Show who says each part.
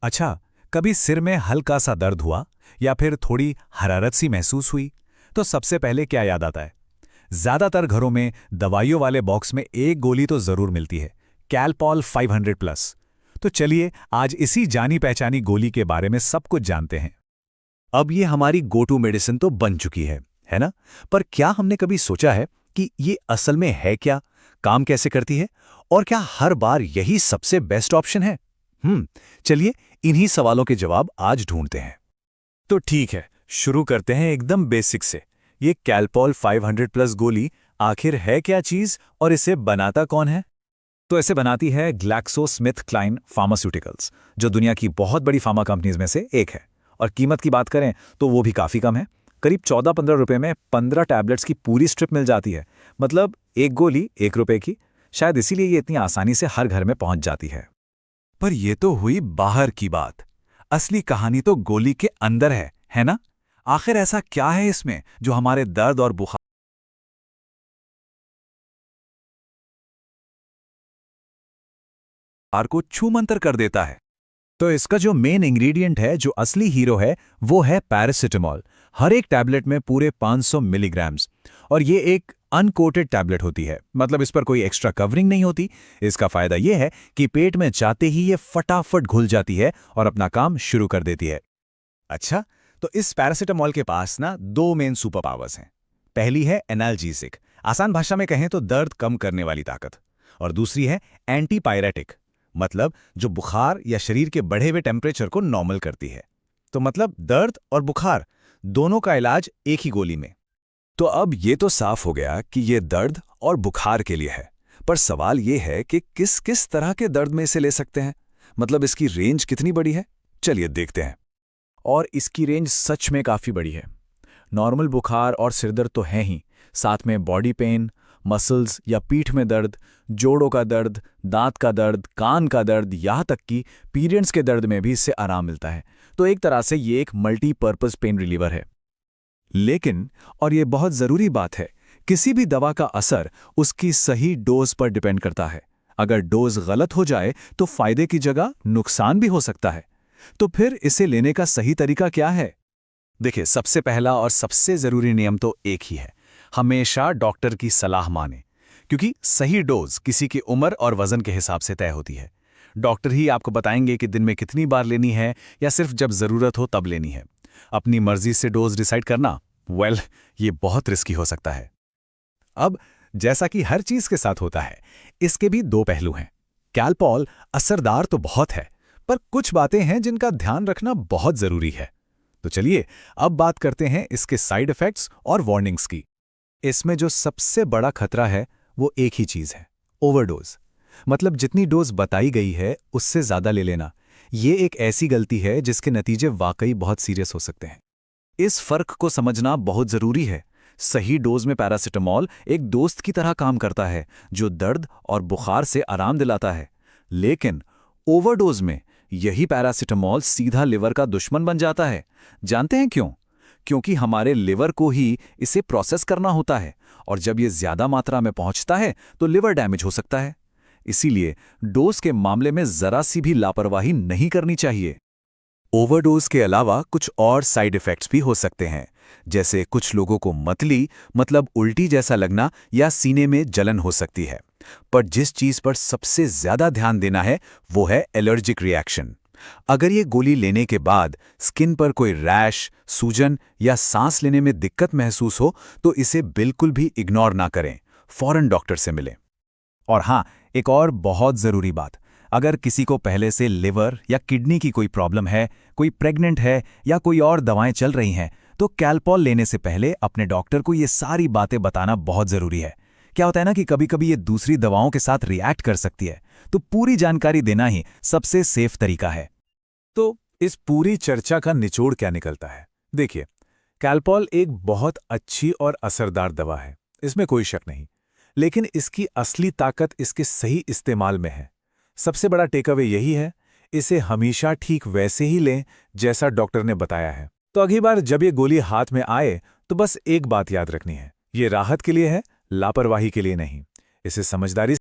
Speaker 1: अच्छा, कभी सिर में हल्का सा दर्द हुआ या फिर थोड़ी हरारत सी महसूस हुई तो सबसे पहले क्या याद आता है? ज्यादातर घरों में दवाइयों वाले बॉक्स में एक गोली तो जरूर मिलती है, कैलपॉल 500 प्लस। तो चलिए आज इसी जानी पहचानी गोली के बारे में सब कुछ जानते हैं।
Speaker 2: अब ये हमारी गो टू मेडिसिन तो बन चुकी है ना? पर क्या हमने कभी सोचा है कि ये असल में है क्या, काम कैसे करती है, और क्या हर बार यही सबसे बेस्ट ऑप्शन है? चलिए इन्हीं सवालों के जवाब आज ढूंढते हैं।
Speaker 1: तो ठीक है, शुरू करते हैं एकदम बेसिक से। ये कैलपॉल 500 प्लस गोली आखिर है क्या चीज और इसे बनाता कौन है? तो इसे बनाती है ग्लैक्सोस्मिथक्लाइन फार्मास्यूटिकल्स, जो दुनिया की बहुत बड़ी फार्मा कंपनीज में से एक है। और कीमत की बात करें तो वो भी काफ़ी कम है। करीब 14-15 रुपए में 15 टैबलेट्स की पूरी स्ट्रिप मिल जाती है। मतलब एक गोली 1 रुपए की। शायद इसीलिए ये इतनी आसानी से हर घर में पहुंच जाती है। पर ये तो हुई बाहर की बात। असली कहानी तो गोली के अंदर है ना? आखिर ऐसा क्या है इसमें जो हमारे दर्द और बुखार को छूमंतर कर देता है? तो इसका जो मेन इंग्रेडिएंट है, जो असली हीरो है, वो है पैरासिटामॉल। हर एक टैबलेट में पूरे 500 मिलीग्राम्स। और ये एक अनकोटेड टैबलेट होती है, मतलब इस पर कोई एक्स्ट्रा कवरिंग नहीं होती। इसका फायदा ये है कि पेट में जाते ही ये फटाफट घुल जाती है और अपना काम शुरू कर देती है। अच्छा, तो इस पैरासिटामॉल के पास ना दो मेन सुपर पावर्स हैं। पहली है एनाल्जेसिक, आसान भाषा में कहें तो दर्द कम करने वाली ताकत। और दूसरी है एंटीपायरेटिक, मतलब जो बुखार या शरीर के बढ़े हुए टेम्परेचर को नॉर्मल करती है। तो मतलब दर्द और बुखार दोनों का इलाज एक ही गोली में। तो अब ये तो साफ हो गया कि ये दर्द और बुखार के लिए है। पर सवाल ये है कि किस किस तरह के दर्द में इसे ले सकते हैं, मतलब इसकी रेंज कितनी बड़ी है? चलिए देखते हैं। और इसकी रेंज सच में काफ़ी बड़ी है। नॉर्मल बुखार और सिरदर्द तो है ही, साथ में बॉडी पेन, मसल्स या पीठ में दर्द, जोड़ों का दर्द, दांत का दर्द, कान का दर्द, यहाँ तक कि पीरियड्स के दर्द में भी इससे आराम मिलता है। तो एक तरह से ये एक मल्टीपर्पज़ पेन रिलीवर है। लेकिन, और ये बहुत ज़रूरी बात है, किसी भी दवा का असर उसकी सही डोज पर डिपेंड करता है। अगर डोज गलत हो जाए तो फायदे की जगह नुकसान भी हो सकता है। तो फिर इसे लेने का सही तरीका क्या है? देखिए, सबसे पहला और सबसे ज़रूरी नियम तो एक ही है, हमेशा डॉक्टर की सलाह माने। क्योंकि सही डोज किसी की उम्र और वजन के हिसाब से तय होती है। डॉक्टर ही आपको बताएंगे कि दिन में कितनी बार लेनी है या सिर्फ जब ज़रूरत हो तब लेनी है। अपनी मर्जी से डोज डिसाइड करना, ये बहुत रिस्की हो सकता है। अब जैसा कि हर चीज़ के साथ होता है, इसके भी दो पहलू हैं। कैलपॉल असरदार तो बहुत है, पर कुछ बातें हैं जिनका ध्यान रखना बहुत ज़रूरी है। तो चलिए अब बात करते हैं इसके साइड इफ़ेक्ट्स और वार्निंग्स की। इसमें जो सबसे बड़ा खतरा है वो एक ही चीज़ है, ओवरडोज। मतलब जितनी डोज बताई गई है उससे ज़्यादा ले लेना। ये एक ऐसी गलती है जिसके नतीजे वाकई बहुत सीरियस हो सकते हैं। इस फर्क को समझना बहुत ज़रूरी है। सही डोज में पैरासिटामॉल एक दोस्त की तरह काम करता है जो दर्द और बुखार से आराम दिलाता है। लेकिन ओवरडोज में यही पैरासिटामॉल सीधा लिवर का दुश्मन बन जाता है। जानते हैं क्यों? क्योंकि हमारे लिवर को ही इसे प्रोसेस करना होता है, और जब ये ज्यादा मात्रा में पहुंचता है तो लिवर डैमेज हो सकता है। इसीलिए डोज के मामले में जरा सी भी लापरवाही नहीं करनी चाहिए। ओवरडोज के अलावा कुछ और साइड इफ़ेक्ट्स भी हो सकते हैं, जैसे कुछ लोगों को मतली, मतलब उल्टी जैसा लगना या सीने में जलन हो सकती है। पर जिस चीज़ पर सबसे ज़्यादा ध्यान देना है वो है एलर्जिक रिएक्शन। अगर ये गोली लेने के बाद स्किन पर कोई रैश, सूजन या सांस लेने में दिक्कत महसूस हो तो इसे बिल्कुल भी इग्नोर ना करें, फौरन डॉक्टर से मिलें। और हाँ, एक और बहुत ज़रूरी बात, अगर किसी को पहले से लिवर या किडनी की कोई प्रॉब्लम है, कोई प्रेग्नेंट है या कोई और दवाएं चल रही हैं, तो कैलपॉल लेने से पहले अपने डॉक्टर को ये सारी बातें बताना बहुत ज़रूरी है। क्या होता है ना कि कभी-कभी ये दूसरी दवाओं के साथ रिएक्ट कर सकती है, तो पूरी जानकारी देना ही सबसे सेफ तरीका है। तो इस पूरी चर्चा का निचोड़ क्या निकलता है? देखिए, कैलपॉल एक बहुत अच्छी और असरदार दवा है, इसमें कोई शक नहीं। लेकिन इसकी असली ताकत इसके सही इस्तेमाल में है। सबसे बड़ा टेकअवे यही है, इसे हमेशा ठीक वैसे ही लें जैसा डॉक्टर ने बताया है। तो अगली बार जब ये गोली हाथ में आए तो बस एक बात याद रखनी है, ये राहत के लिए है, लापरवाही के लिए नहीं। इसे समझदारी